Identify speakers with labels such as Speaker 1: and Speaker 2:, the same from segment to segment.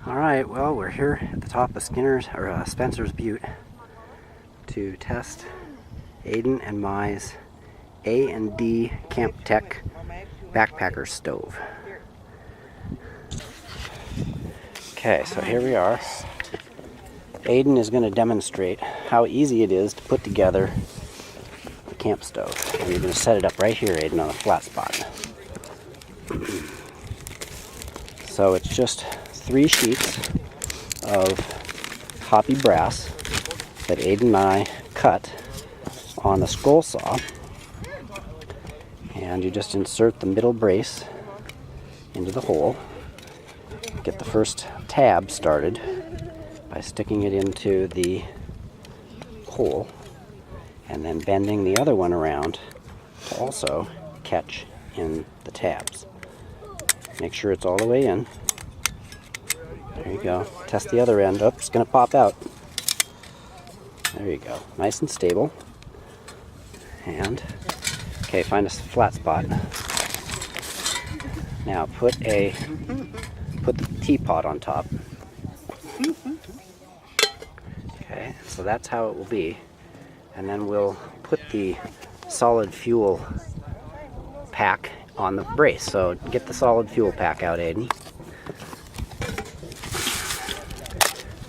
Speaker 1: Alright, well, we're here at the top of Spencer's Butte to test Aiden and Mai's A&D Camp Tech backpacker stove. Okay, so here we are. Aiden is going to demonstrate how easy it is to put together the camp stove. And you're going to set it up right here, Aiden, on a flat spot. So it's just 3 sheets of hoppy brass that Aiden and I cut on the scroll saw, and you just insert the middle brace into the hole. Get the first tab started by sticking it into the hole and then bending the other one around to also catch in the tabs. Make sure it's all the way in. There you go. Test the other end. Oh, it's going to pop out. There you go. Nice and stable. And, okay, find a flat spot. Now put the teapot on top. Okay, so that's how it will be. And then we'll put the solid fuel pack on the brace. So get the solid fuel pack out, Aiden.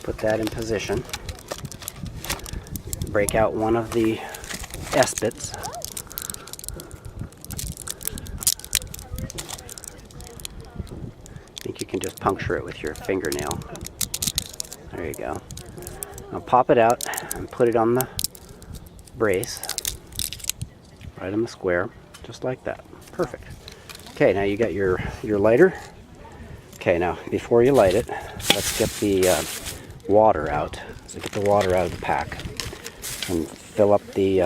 Speaker 1: Put that in position. Break out one of the S-bits. I think you can just puncture it with your fingernail. There you go. Now pop it out and put it on the brace. Right in the square. Just like that. Perfect. Okay, now you got your lighter. Okay, now before you light it, let's get the water out. So get the water out of the pack and fill up the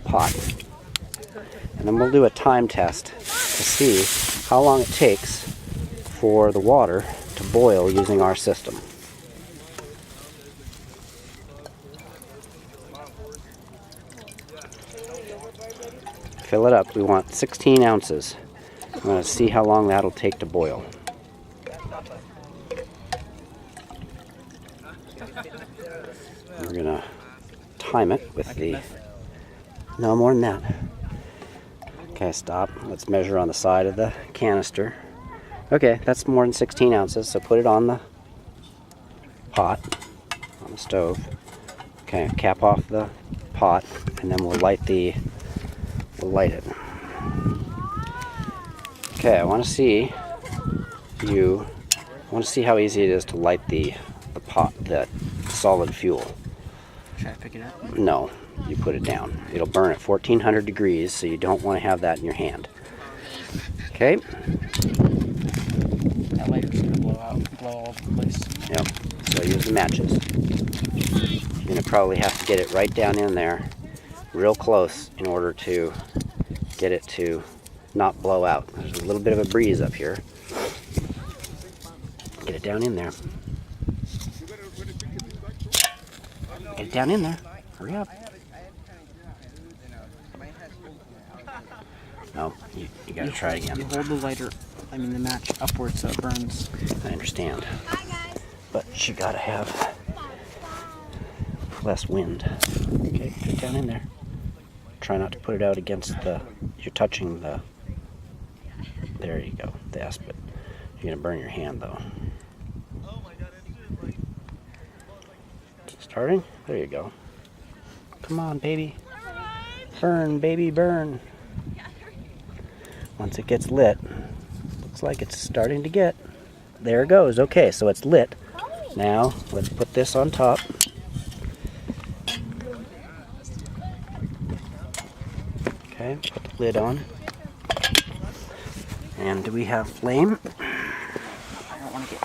Speaker 1: pot. And then we'll do a time test to see how long it takes for the water to boil using our system. Fill it up. We want 16 ounces. I'm going to see how long that'll take to boil. We're going to time it with the... No, more than that. Okay, stop. Let's measure on the side of the canister. Okay, that's more than 16 ounces, so put it on the pot, on the stove. Okay, cap off the pot, and then we'll light it. Okay, I want to see how easy it is to light the pot, the solid fuel.
Speaker 2: Should I pick it up?
Speaker 1: No, you put it down. It'll burn at 1400 degrees, so you don't want to have that in your hand. Okay?
Speaker 2: That lighter's going to blow all over the place.
Speaker 1: Yep, so use the matches. You're going to probably have to get it right down in there, real close, in order to get it to not blow out. There's a little bit of a breeze up here. Get it down in there. Get it down in there. Hurry up. No, you gotta try it again.
Speaker 2: You hold the lighter, the match upwards so it burns.
Speaker 1: I understand. But you gotta have less wind. Okay, get it down in there. Try not to put it out against you're touching the, there you go, the S-bit. You're gonna burn your hand though. Starting? There you go. Come on, baby. Burn, baby, burn. Once it gets lit, looks like it's starting to get, there it goes. Okay, so it's lit. Now, let's put this on top. Okay, put the lid on. And do we have flame?
Speaker 2: I don't want to get...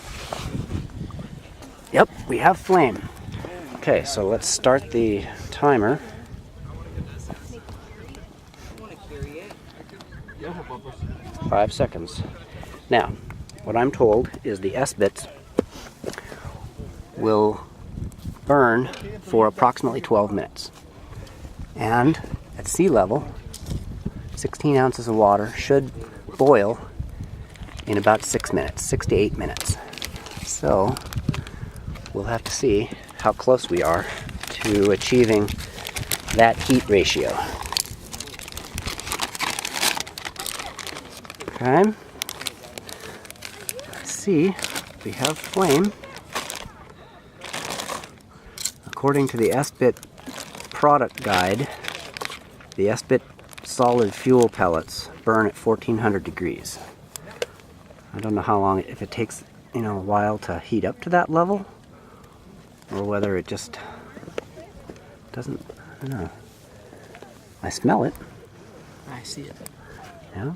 Speaker 1: Yep, we have flame. Okay, so let's start the timer. For 5 seconds. Now, what I'm told is the S-bits will burn for approximately 12 minutes. And at sea level, 16 ounces of water should boil in about 6 minutes, 6 to 8 minutes. So we'll have to see how close we are to achieving that heat ratio. Okay. Let's see. We have flame. According to the Esbit product guide, the Esbit solid fuel pellets burn at 1400 degrees. I don't know how long, if it takes, a while to heat up to that level, or whether it just doesn't, I don't know. I smell it.
Speaker 2: I see it.
Speaker 1: Yeah.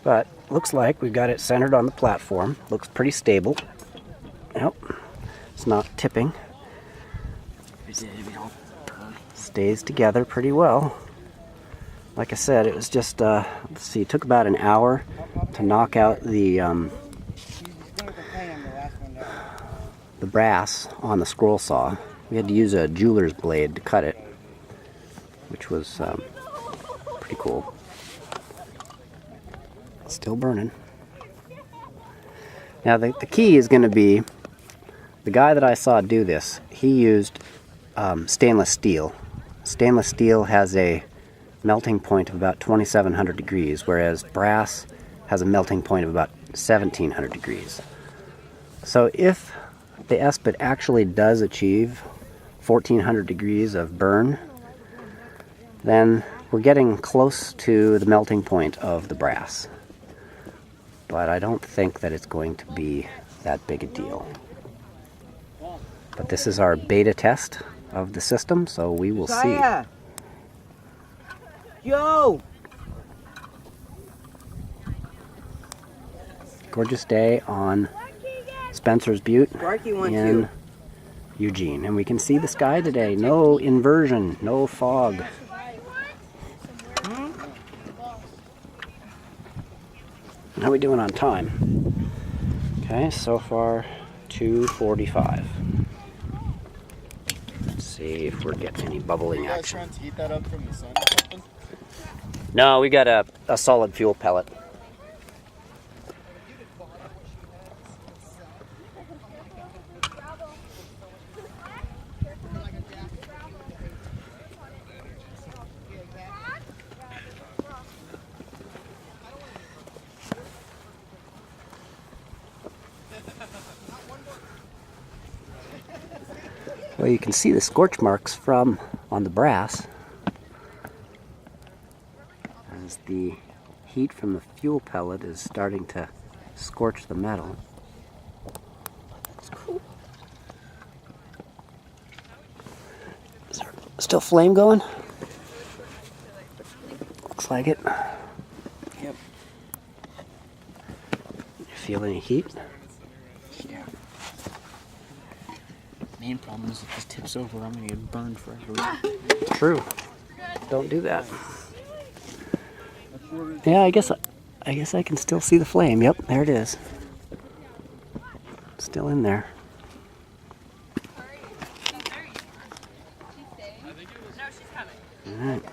Speaker 1: But looks like we've got it centered on the platform. Looks pretty stable. Yep. It's not tipping. Stays together pretty well. Like I said, it was just, let's see, it took about an hour to knock out the brass on the scroll saw. We had to use a jeweler's blade to cut it, which was pretty cool. Still burning. Now the key is going to be, the guy that I saw do this, he used stainless steel. Stainless steel has a melting point of about 2700 degrees, whereas brass has a melting point of about 1700 degrees. So if the Esbit actually does achieve 1400 degrees of burn, then we're getting close to the melting point of the brass. But I don't think that it's going to be that big a deal. But this is our beta test of the system, so we will see.
Speaker 3: Yo!
Speaker 1: Gorgeous day on Spencer's Butte
Speaker 3: Sparky wants
Speaker 1: in
Speaker 3: you.
Speaker 1: Eugene. And we can see the sky today. No inversion, no fog. How are we doing on time? Okay, so far 2:45. Let's see if we're getting any bubbling action.
Speaker 4: Trying to heat that up from the sun or something?
Speaker 1: No, we got a solid fuel pellet. Well, you can see the scorch marks from on the brass as the heat from the fuel pellet is starting to scorch the metal. It's cool. Is there still flame going? Looks like it.
Speaker 2: Yep.
Speaker 1: You feel any heat?
Speaker 2: Yeah. Main problem is if this tips over, I'm gonna get burned forever.
Speaker 1: True. Don't do that. Yeah, I guess I can still see the flame. Yep, there it is. Still in there. Alright.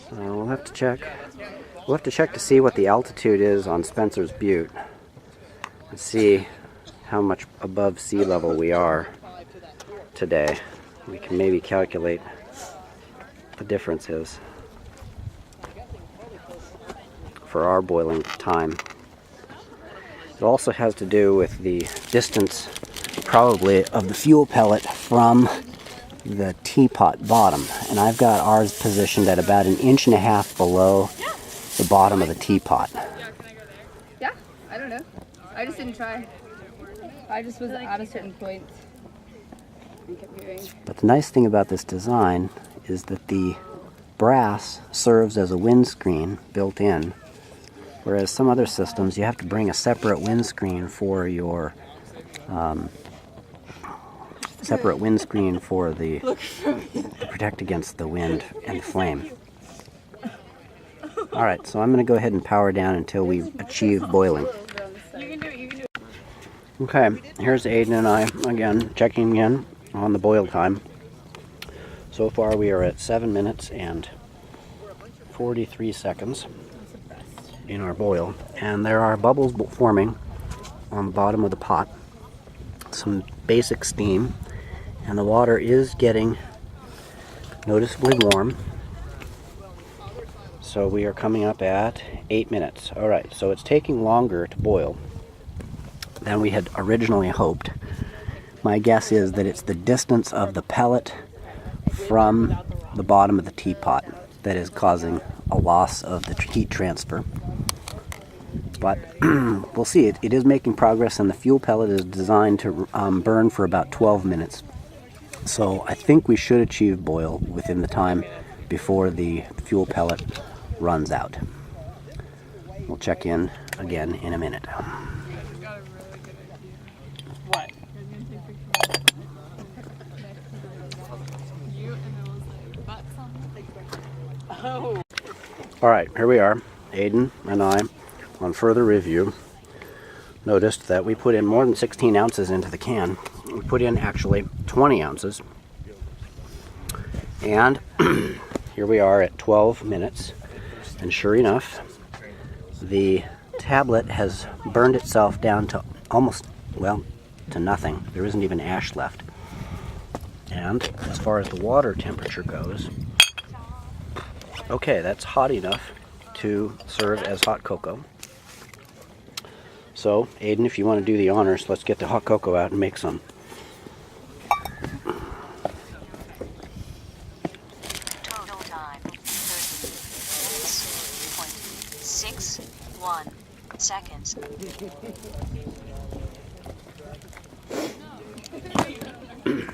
Speaker 1: So we'll have to check. We'll have to check to see what the altitude is on Spencer's Butte. And see how much above sea level we are today. We can maybe calculate the differences for our boiling time. It also has to do with the distance, probably, of the fuel pellet from the teapot bottom. And I've got ours positioned at about 1.5 inches below the bottom of the teapot.
Speaker 5: Yeah, I don't know. I just didn't try. I just was at a certain point and kept hearing.
Speaker 1: But the nice thing about this design is that the brass serves as a windscreen built in, whereas some other systems you have to bring a separate windscreen for your to protect against the wind and flame. All right, so I'm going to go ahead and power down until we achieve boiling. Okay, here's Aiden and I again checking in on the boil time. So far we are at 7 minutes and 43 seconds in our boil, and there are bubbles forming on the bottom of the pot. Some basic steam, and the water is getting noticeably warm. So we are coming up at 8 minutes. Alright, so it's taking longer to boil than we had originally hoped. My guess is that it's the distance of the pellet from the bottom of the teapot that is causing a loss of the heat transfer. But we'll see. It is making progress, and the fuel pellet is designed to burn for about 12 minutes. So I think we should achieve boil within the time before the fuel pellet runs out. We'll check in again in a minute.
Speaker 2: What? Oh.
Speaker 1: All right, here we are. Aiden and I, on further review, noticed that we put in more than 16 ounces into the can. We put in actually 20 ounces. And here we are at 12 minutes. And sure enough, the tablet has burned itself down to almost, well, to nothing. There isn't even ash left. And as far as the water temperature goes, okay, that's hot enough to serve as hot cocoa. So, Aiden, if you want to do the honors, let's get the hot cocoa out and make some.
Speaker 3: Total time 30 minutes, 6.61 seconds.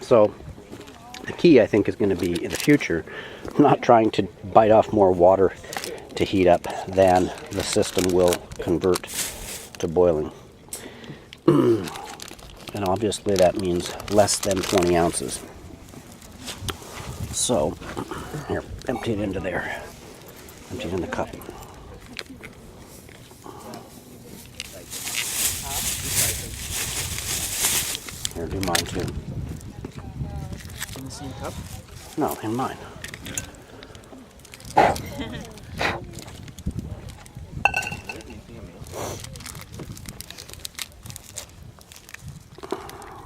Speaker 1: So, the key, I think, is going to be in the future not trying to bite off more water to heat up than the system will convert to boiling. And obviously that means less than 20 ounces. So, here, empty it into there. Empty it in the cup. Here, do mine too.
Speaker 2: In the same cup?
Speaker 1: No, in mine.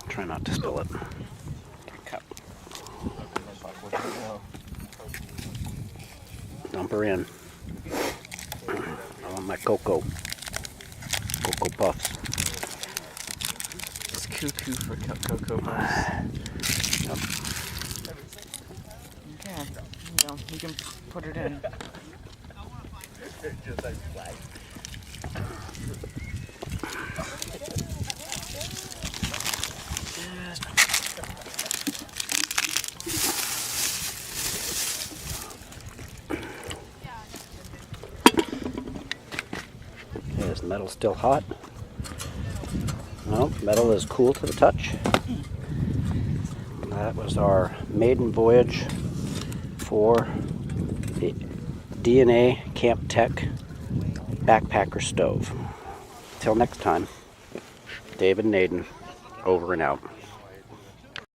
Speaker 1: Try not to spill it.
Speaker 2: Cup.
Speaker 1: Dump her in. I want my cocoa. Cocoa puffs.
Speaker 2: It's cuckoo for cocoa puffs.
Speaker 1: Yep.
Speaker 2: Okay. You can put it in.
Speaker 1: Okay, is the metal still hot? No, metal is cool to the touch. That was our maiden voyage for the DNA Camp Tech Backpacker Stove. Till next time, David and Aiden, over and out.